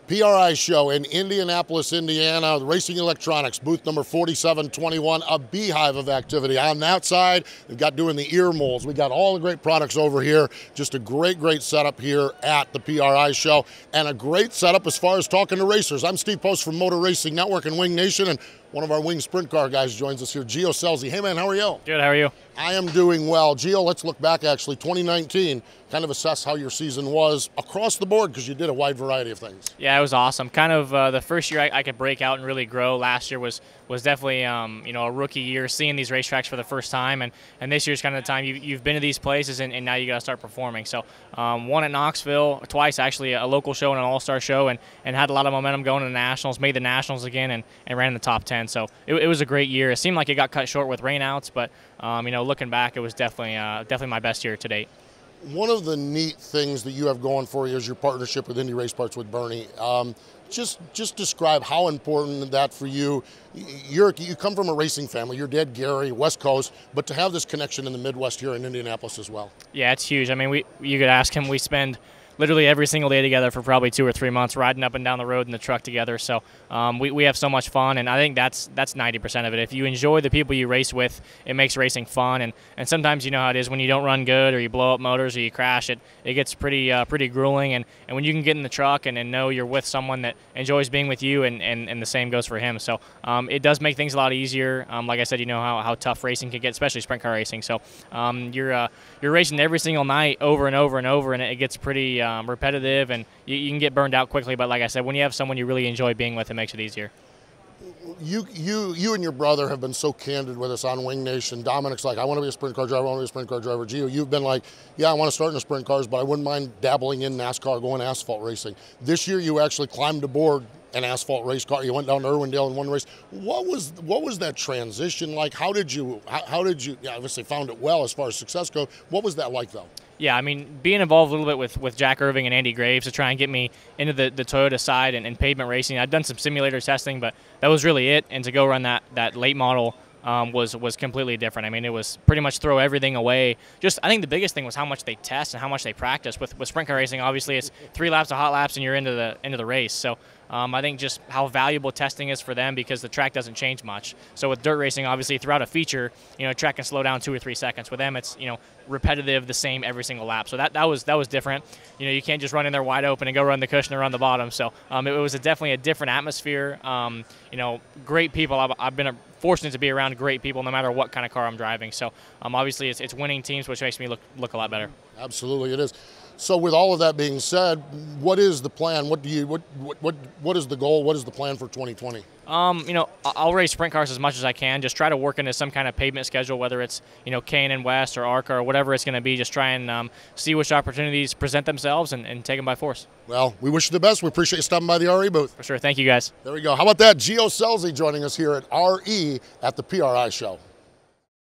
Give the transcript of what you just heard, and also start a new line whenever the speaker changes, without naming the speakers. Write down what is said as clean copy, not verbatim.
PRI show in Indianapolis, Indiana, Racing Electronics, booth number 4721, a beehive of activity. On that side, we've got doing the ear molds. We got all the great products over here. Just a great setup here at the PRI show, and a great setup as far as talking to racers. I'm Steve Post from Motor Racing Network and Wing Nation, and one of our Wing Sprint Car guys joins us here, Gio Scelzi. Hey man, how are you?
Good, how are you?
I am doing well. Gio, let's look back actually, 2019, kind of assess how your season was across the board because you did a wide variety of things.
Yeah, it was awesome. Kind of the first year I could break out and really grow. Last year was definitely a rookie year, seeing these racetracks for the first time, and this year's kind of the time you've been to these places and now you got to start performing. So one at Knoxville, twice actually, a local show and an all-star show, and had a lot of momentum going to the Nationals, made the Nationals again, and ran in the top 10. So it was a great year. It seemed like it got cut short with rainouts, but looking back, it was definitely my best year to date.
One of the neat things that you have going for you is your partnership with Indy Race Parts with Bernie. Just describe how important that for you. You come from a racing family. Your dad Gary, West Coast, but to have this connection in the Midwest here in Indianapolis as well.
Yeah, it's huge. I mean, you could ask him. We spend literally every single day together for probably 2 or 3 months, riding up and down the road in the truck together. So we have so much fun, and I think that's 90% of it. If you enjoy the people you race with, it makes racing fun. And sometimes you know how it is when you don't run good or you blow up motors or you crash, it gets pretty grueling. And when you can get in the truck and know you're with someone that enjoys being with you, and the same goes for him. So it does make things a lot easier. Like I said, you know how tough racing can get, especially sprint car racing. So you're racing every single night over and over and over, and it gets pretty repetitive, and you can get burned out quickly. But like I said, when you have someone you really enjoy being with, it makes it easier.
You and your brother have been so candid with us on Wing Nation. Dominic's like, I want to be a sprint car driver, I want to be a sprint car driver. Gio, you've been like, yeah, I want to start in the sprint cars, but I wouldn't mind dabbling in NASCAR, going asphalt racing. This year you actually climbed aboard an asphalt race car. You went down to Irwindale in one race. What was that transition like? How did you obviously found it well as far as success goes. What was that like though?
Yeah, I mean, being involved a little bit with Jack Irving and Andy Graves to try and get me into the Toyota side and pavement racing. I'd done some simulator testing, but that was really it. And to go run that late model was completely different. I mean, it was pretty much throw everything away. I think the biggest thing was how much they test and how much they practice. With sprint car racing, obviously, it's 3 laps of hot laps and you're into the race. So I think just how valuable testing is for them because the track doesn't change much. So with dirt racing, obviously, throughout a feature, track can slow down 2 or 3 seconds. With them, it's repetitive, the same every single lap. So that was different. You can't just run in there wide open and go run the cushion around the bottom. So it was definitely a different atmosphere. Great people. I've been fortunate to be around great people no matter what kind of car I'm driving. So obviously it's winning teams, which makes me look a lot better.
Absolutely, it is. So with all of that being said, what is the plan? What is the goal? What is the plan for 2020?
I'll race sprint cars as much as I can. Just try to work into some kind of pavement schedule, whether it's K&N West or ARCA or whatever it's going to be. Just try and see which opportunities present themselves and take them by force.
Well, we wish you the best. We appreciate you stopping by the RE booth.
For sure. Thank you, guys.
There we go. How about that? Gio Scelzi joining us here at RE at the PRI show.